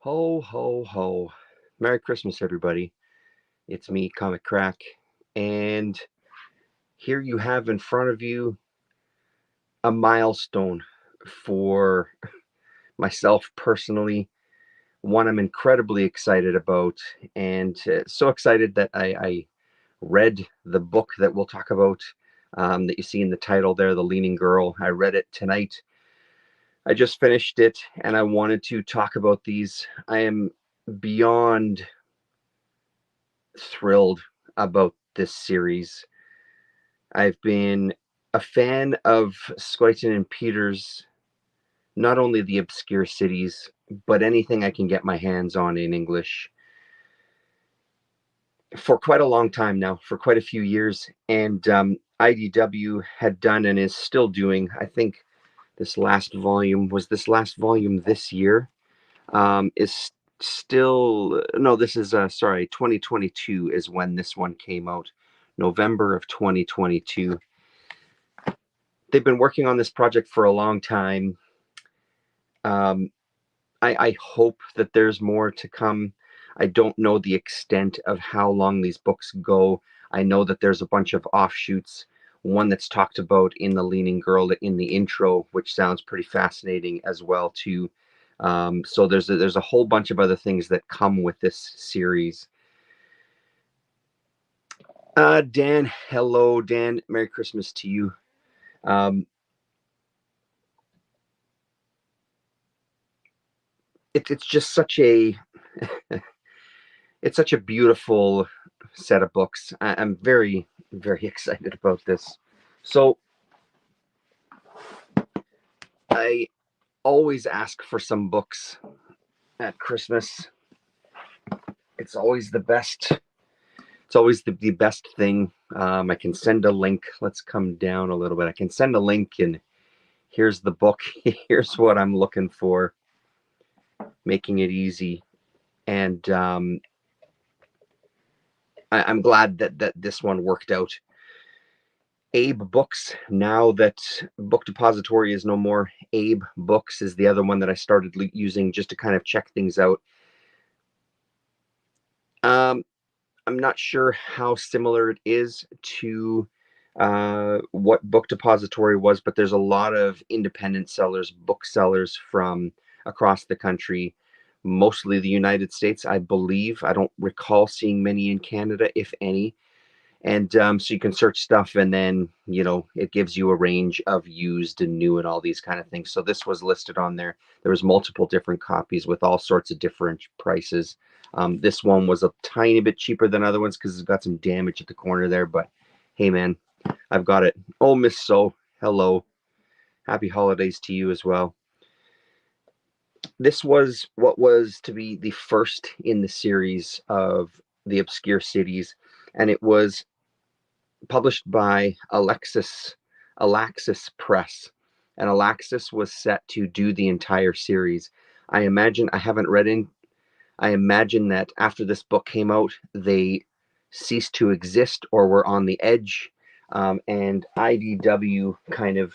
Ho, ho, ho. Merry Christmas, everybody. It's me, Comic Crack. And here you have in front of you a milestone for myself personally, one I'm incredibly excited about. And so excited that I read the book that we'll talk about, that you see in the title there, The Leaning Girl. I read it tonight. I just finished it and I wanted to talk about these. I am beyond thrilled about this series. I've been a fan of Scoyton and Peters, not only the obscure cities, but anything I can get my hands on in English for quite a long time now, for quite a few years. And IDW had done and is still doing, I think this last volume this year, is still, no, this is, sorry, 2022 is when this one came out, November of 2022. They've been working on this project for a long time. Um, I hope that there's more to come. I don't know the extent of how long these books go. I know that there's a bunch of offshoots, one that's talked about in The Leaning Girl in the intro, which sounds pretty fascinating as well too. So there's a whole bunch of other things that come with this series. Dan, hello, Dan. Merry Christmas to you. Um, it's just such a it's such a beautiful set of books. I'm very, very excited about this. So I always ask for some books at Christmas. It's always the best. It's always the best thing. I can send a link. Let's come down a little bit. I can send a link and here's the book. Here's what I'm looking for. Making it easy. And I'm glad that this one worked out. Abe Books, now that Book Depository is no more, Abe Books is the other one that I started using just to kind of check things out. I'm not sure how similar it is to what Book Depository was, but there's a lot of independent sellers, booksellers from across the country, mostly the United States, I believe. I don't recall seeing many in Canada, if any. And so you can search stuff and then, it gives you a range of used and new and all these kind of things. So this was listed on there. There was multiple different copies with all sorts of different prices. This one was a tiny bit cheaper than other ones because it's got some damage at the corner there. But hey, man, I've got it. Oh, Miss So, hello. Happy holidays to you as well. This was what was to be the first in the series of the Obscure Cities. And it was published by Alaxis Press, and Alaxis was set to do the entire series. I imagine that after this book came out, they ceased to exist or were on the edge, and IDW kind of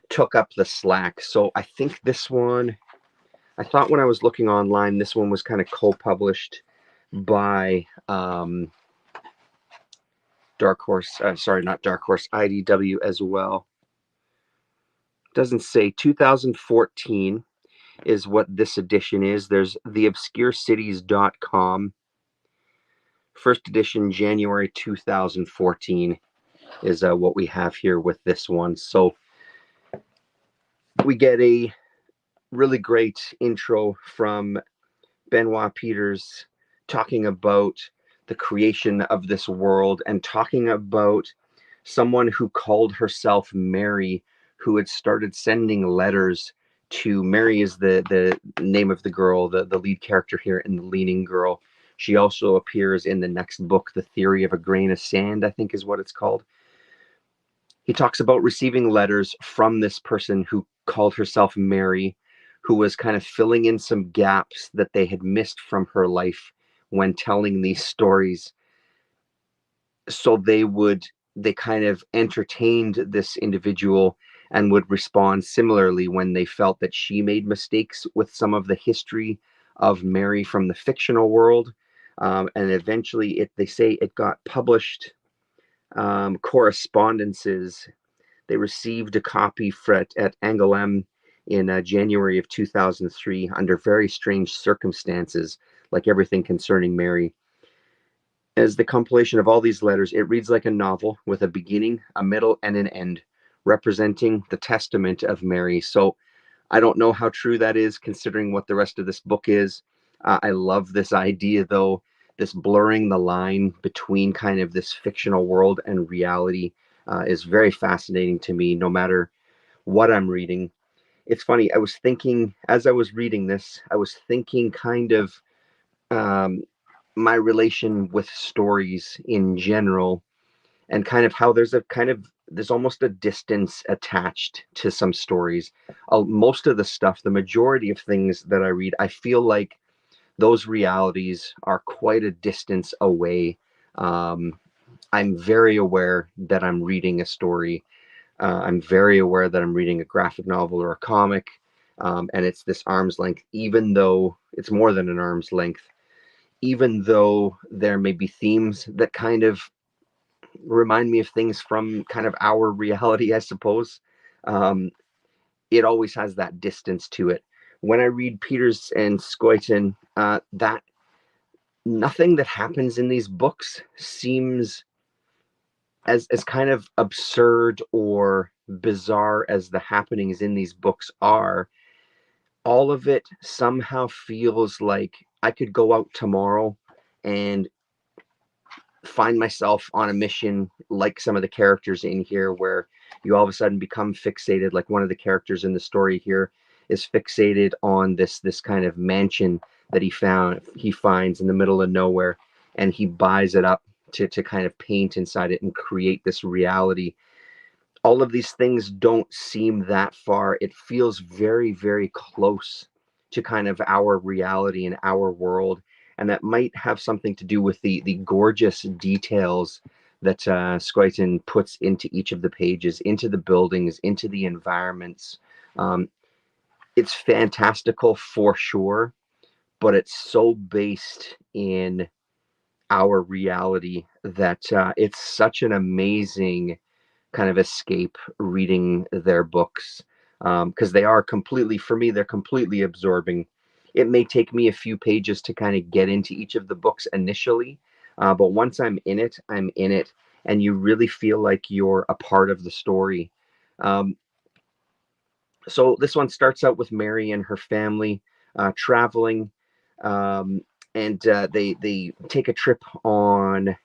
took up the slack. So I think this one, I thought when I was looking online, this one was kind of co-published by Dark Horse, not Dark Horse, IDW as well. Doesn't say. 2014 is what this edition is. There's theobscurecities.com. First edition, January 2014 is what we have here with this one. So we get a really great intro from Benoit Peters talking about the creation of this world and talking about someone who called herself Mary, who had started sending letters to Mary is the name of the girl, the lead character here in The Leaning Girl. She also appears in the next book, The Theory of a Grain of Sand, I think is what it's called. He talks about receiving letters from this person who called herself Mary, who was kind of filling in some gaps that they had missed from her life when telling these stories. So they kind of entertained this individual and would respond similarly when they felt that she made mistakes with some of the history of Mary from the fictional world. And eventually, they say it got published. Correspondences. They received a copy at Angoulême in January of 2003 under very strange circumstances, like everything concerning Mary. As the compilation of all these letters, it reads like a novel with a beginning, a middle, and an end, representing the testament of Mary. So I don't know how true that is, considering what the rest of this book is. I love this idea, though, this blurring the line between kind of this fictional world and reality is very fascinating to me, no matter what I'm reading. It's funny, I was thinking, as I was reading this, I was thinking kind of um, my relation with stories in general, and kind of how there's almost a distance attached to some stories. Most of the stuff, the majority of things that I read, I feel like those realities are quite a distance away. Um, I'm very aware that I'm reading a story. I'm very aware that I'm reading a graphic novel or a comic, and it's this arm's length, even though it's more than an arm's length, even though there may be themes that kind of remind me of things from kind of our reality, I suppose. Um, it always has that distance to it. When I read Peters and Scoyton, that nothing that happens in these books seems as kind of absurd or bizarre as the happenings in these books are. All of it somehow feels like I could go out tomorrow and find myself on a mission like some of the characters in here, where you all of a sudden become fixated, like one of the characters in the story here is fixated on this kind of mansion that he finds in the middle of nowhere, and he buys it up to kind of paint inside it and create this reality. All of these things don't seem that far. It feels very, very close to kind of our reality and our world. And that might have something to do with the gorgeous details that Scoyton puts into each of the pages, into the buildings, into the environments. Um, it's fantastical for sure, but it's so based in our reality that it's such an amazing kind of escape reading their books, because they are completely, for me, they're completely absorbing. It may take me a few pages to kind of get into each of the books initially, but once I'm in it, and you really feel like you're a part of the story. Um, so this one starts out with Mary and her family traveling, um, and they take a trip on,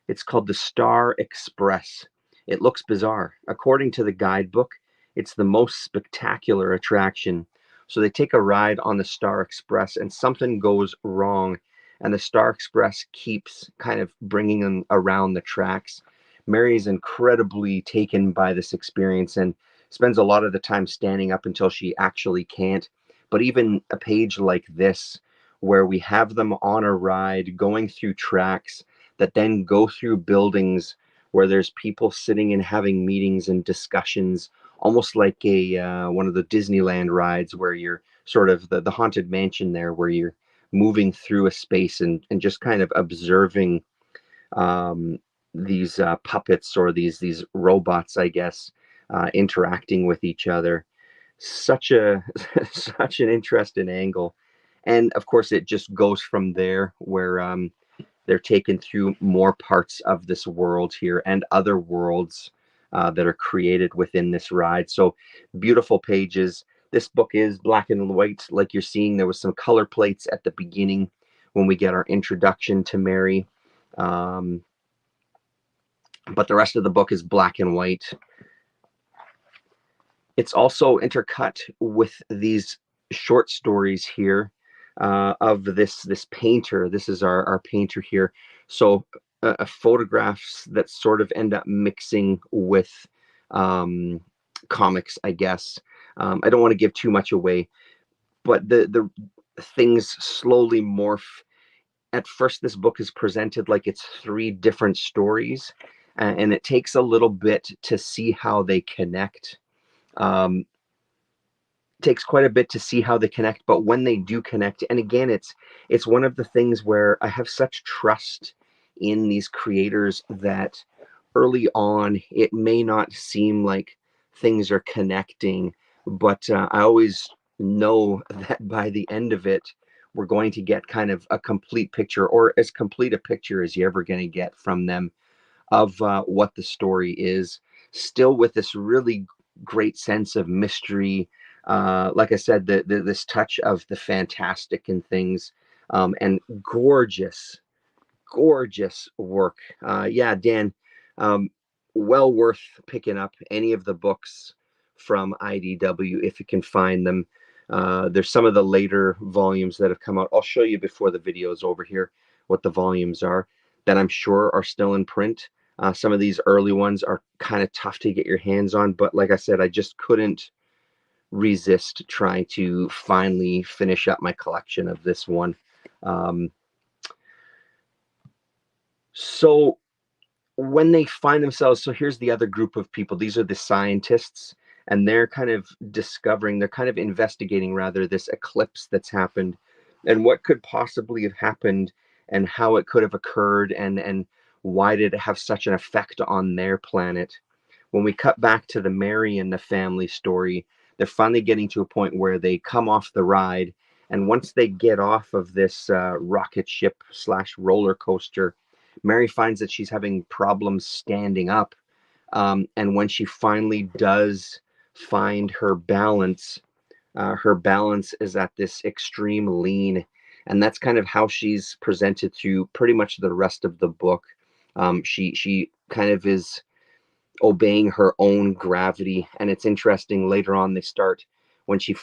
it's called the Star Express. It looks bizarre. According to the guidebook, it's the most spectacular attraction. So they take a ride on the Star Express and something goes wrong, and the Star Express keeps kind of bringing them around the tracks. Mary is incredibly taken by this experience and spends a lot of the time standing up until she actually can't. But even a page like this, where we have them on a ride going through tracks that then go through buildings where there's people sitting and having meetings and discussions, almost like a one of the Disneyland rides where you're sort of the haunted mansion there, where you're moving through a space and just kind of observing um, these puppets, or these robots, I guess, interacting with each other. Such a such an interesting angle. And of course, it just goes from there, where they're taken through more parts of this world here and other worlds that are created within this ride. So beautiful pages. This book is black and white, like you're seeing. There was some color plates at the beginning when we get our introduction to Mary. Um, but the rest of the book is black and white. It's also intercut with these short stories here of this painter. This is our painter here. So photographs that sort of end up mixing with um, comics, I guess. I don't want to give too much away, but the things slowly morph. At first, this book is presented like it's three different stories, and it takes a little bit to see how they connect. Um, takes quite a bit to see how they connect, but when they do connect, and again, it's one of the things where I have such trust in these creators that early on it may not seem like things are connecting, but I always know that by the end of it we're going to get kind of a complete picture, or as complete a picture as you're ever going to get from them, of what the story is, still with this really great sense of mystery. Like I said, this touch of the fantastic and things, and gorgeous, gorgeous work. Yeah, Dan, um, well worth picking up any of the books from IDW if you can find them. There's some of the later volumes that have come out. I'll show you before the video is over here what the volumes are that I'm sure are still in print. Some of these early ones are kind of tough to get your hands on, but like I said, I just couldn't resist trying to finally finish up my collection of this one. Um, so when they find themselves, so here's the other group of people. These are the scientists, and they're kind of discovering, they're kind of investigating rather, this eclipse that's happened and what could possibly have happened and how it could have occurred, and why did it have such an effect on their planet. When we cut back to the Mary and the family story, they're finally getting to a point where they come off the ride, and once they get off of this rocket ship slash roller coaster, Mary finds that she's having problems standing up. And when she finally does find her balance is at this extreme lean. And that's kind of how she's presented through pretty much the rest of the book. She kind of is obeying her own gravity. And it's interesting, later on, they start, when she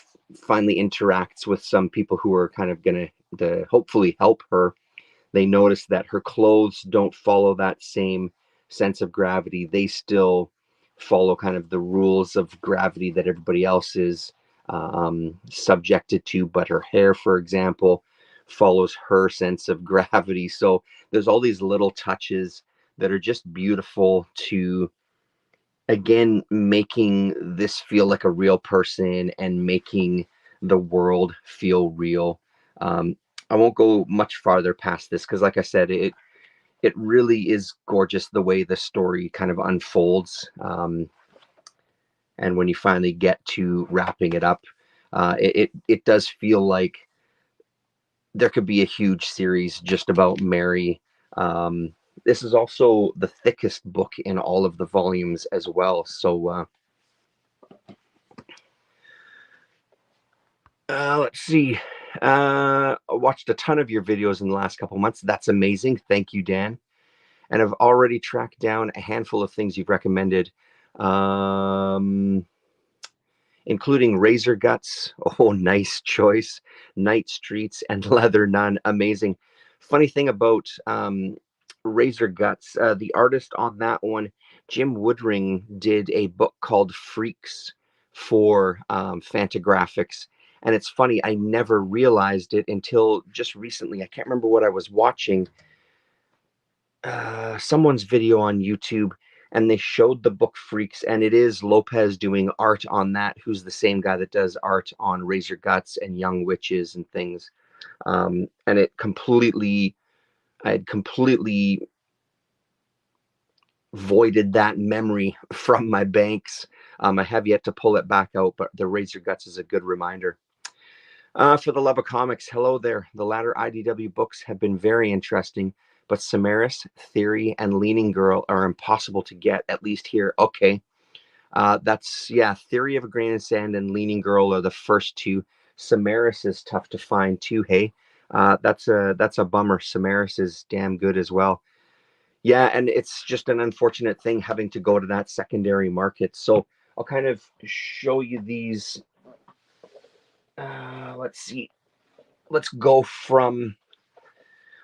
finally interacts with some people who are kind of going to hopefully help her, they notice that her clothes don't follow that same sense of gravity. They still follow kind of the rules of gravity that everybody else is subjected to, but her hair, for example, follows her sense of gravity. So there's all these little touches that are just beautiful to, again, making this feel like a real person and making the world feel real. Um, I won't go much farther past this because, like I said, it really is gorgeous the way the story kind of unfolds. And when you finally get to wrapping it up, it does feel like there could be a huge series just about Mary. This is also the thickest book in all of the volumes as well. So let's see. I watched a ton of your videos in the last couple months. That's amazing. Thank you, Dan. And I've already tracked down a handful of things you've recommended, um, including Razor Guts. Oh, nice choice. Night Streets and Leather Nun. Amazing. Funny thing about Razor Guts, the artist on that one, Jim Woodring, did a book called Freaks for Fantagraphics. And it's funny, I never realized it until just recently. I can't remember what I was watching, someone's video on YouTube, and they showed the book Freaks, and it is Lopez doing art on that, who's the same guy that does art on Razor Guts and Young Witches and things. And I had completely voided that memory from my banks. I have yet to pull it back out, but the Razor Guts is a good reminder. For the love of comics, hello there. The latter IDW books have been very interesting, but Samaris, Theory, and Leaning Girl are impossible to get, at least here. Okay. That's, yeah, Theory of a Grain of Sand and Leaning Girl are the first two. Samaris is tough to find too, hey? That's a bummer. Samaris is damn good as well. Yeah, and it's just an unfortunate thing having to go to that secondary market. So I'll kind of show you these. Let's see. Let's go from.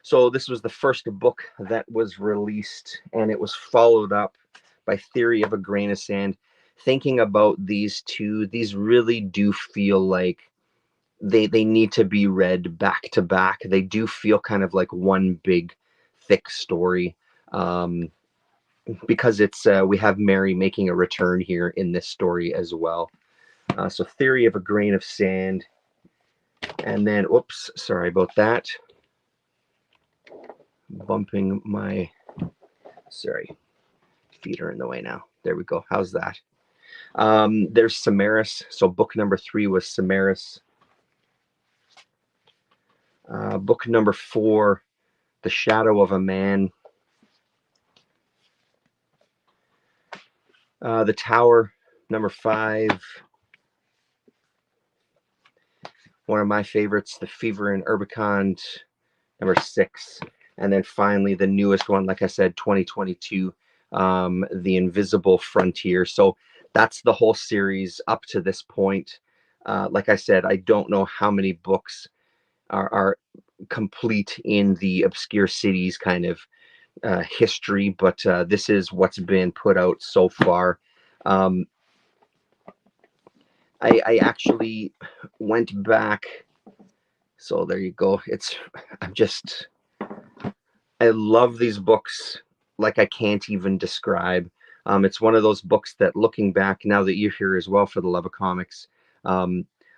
So this was the first book that was released, and it was followed up by Theory of a Grain of Sand. Thinking about these two, these really do feel like they need to be read back to back. They do feel kind of like one big, thick story. Um, because it's we have Mary making a return here in this story as well. So Theory of a Grain of Sand, and then oops, sorry about that. Bumping my feet are in the way now. There we go. How's that? There's Samaris. So book number 3 was Samaris. Book number 4, The Shadow of a Man. The Tower, number 5. One of my favorites, The Fever in Urbicond, number 6. And then finally, the newest one, like I said, 2022, The Invisible Frontier. So that's the whole series up to this point. Like I said, I don't know how many books are complete in the Obscure Cities kind of history, but this is what's been put out so far. I actually went back. So there you go. I love these books like I can't even describe. It's one of those books that, looking back, now that you're here as well for the Love of Comics,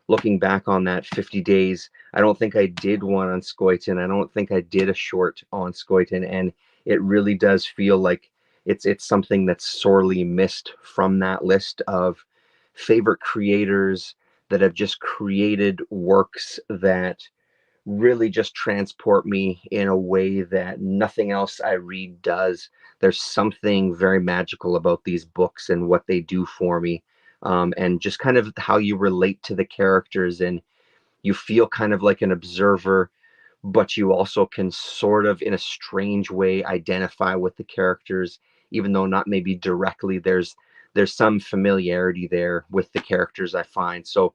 looking back on that 50 days, I don't think I did one on Scoia'tain. I don't think I did a short on Scoia'tain, and it really does feel like it's something that's sorely missed from that list of favorite creators that have just created works that really just transport me in a way that nothing else I read does. There's something very magical about these books and what they do for me, and just kind of how you relate to the characters, and you feel kind of like an observer, but you also can sort of, in a strange way, identify with the characters, even though not maybe directly. There's some familiarity there with the characters, I find. So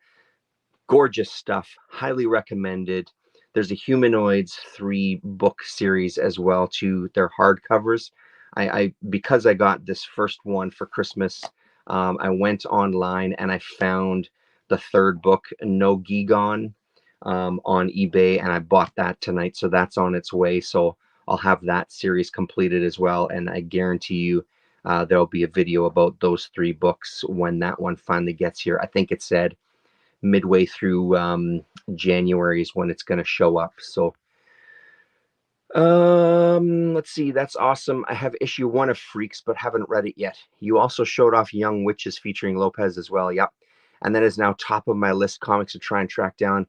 gorgeous stuff, highly recommended. There's a Humanoids 3-book series as well too. They're hardcovers. I because I got this first one for Christmas, I went online and I found the 3rd book, No Gigon, on eBay, and I bought that tonight. So that's on its way. So I'll have that series completed as well, and I guarantee you there'll be a video about those 3 books when that one finally gets here. I think it said midway through January is when it's going to show up. So let's see. That's awesome. I have issue 1 of Freaks, but haven't read it yet. You also showed off Young Witches featuring Lopez as well. Yep. And that is now top of my list comics to try and track down.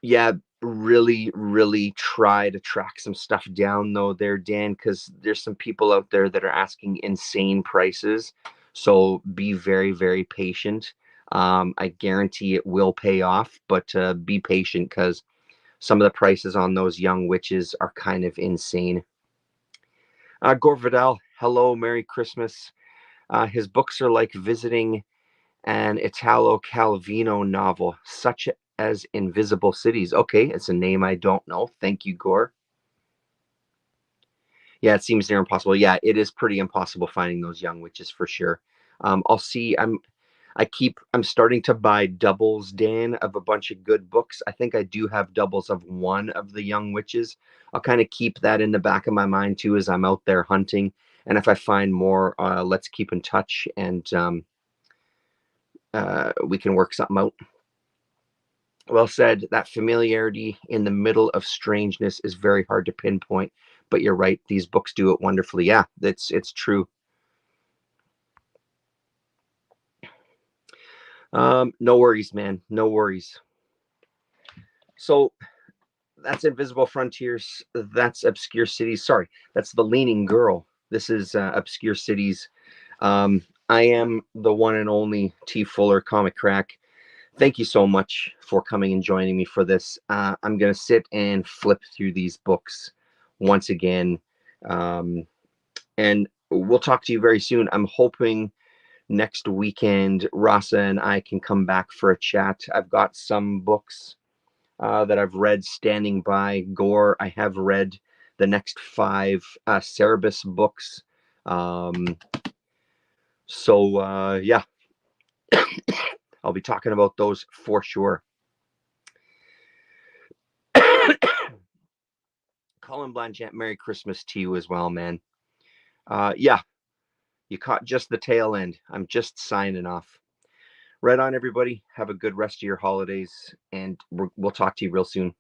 Yeah, really try to track some stuff down though there, Dan, because there's some people out there that are asking insane prices. So be very patient. I guarantee it will pay off, but be patient because some of the prices on those Young Witches are kind of insane. Gore Vidal, hello, Merry Christmas. His books are like visiting an Italo Calvino novel, such as Invisible Cities. Okay, it's a name I don't know. Thank you, Gore. Yeah, it seems near impossible. Yeah, it is pretty impossible finding those Young Witches for sure. I'll see. I'm starting to buy doubles, Dan, of a bunch of good books. I think I do have doubles of one of the Young Witches. I'll kind of keep that in the back of my mind too as I'm out there hunting. And if I find more, let's keep in touch, and we can work something out. Well said. That familiarity in the middle of strangeness is very hard to pinpoint, but you're right. These books do it wonderfully. Yeah, it's true. No worries, man. No worries. So that's Invisible Frontiers. That's Obscure Cities. Sorry, that's The Leaning Girl. This is Obscure Cities. I am the one and only T. Fuller, Comic Crack. Thank you so much for coming and joining me for this. I'm going to sit and flip through these books once again. And we'll talk to you very soon. I'm hoping next weekend, Rasa and I can come back for a chat. I've got some books that I've read standing by. Gore, I have read the next 5 Cerebus books. Yeah, I'll be talking about those for sure. Colin Blanchett, Merry Christmas to you as well, man. Yeah, you caught just the tail end. I'm just signing off. Right on, everybody. Have a good rest of your holidays, and we'll talk to you real soon.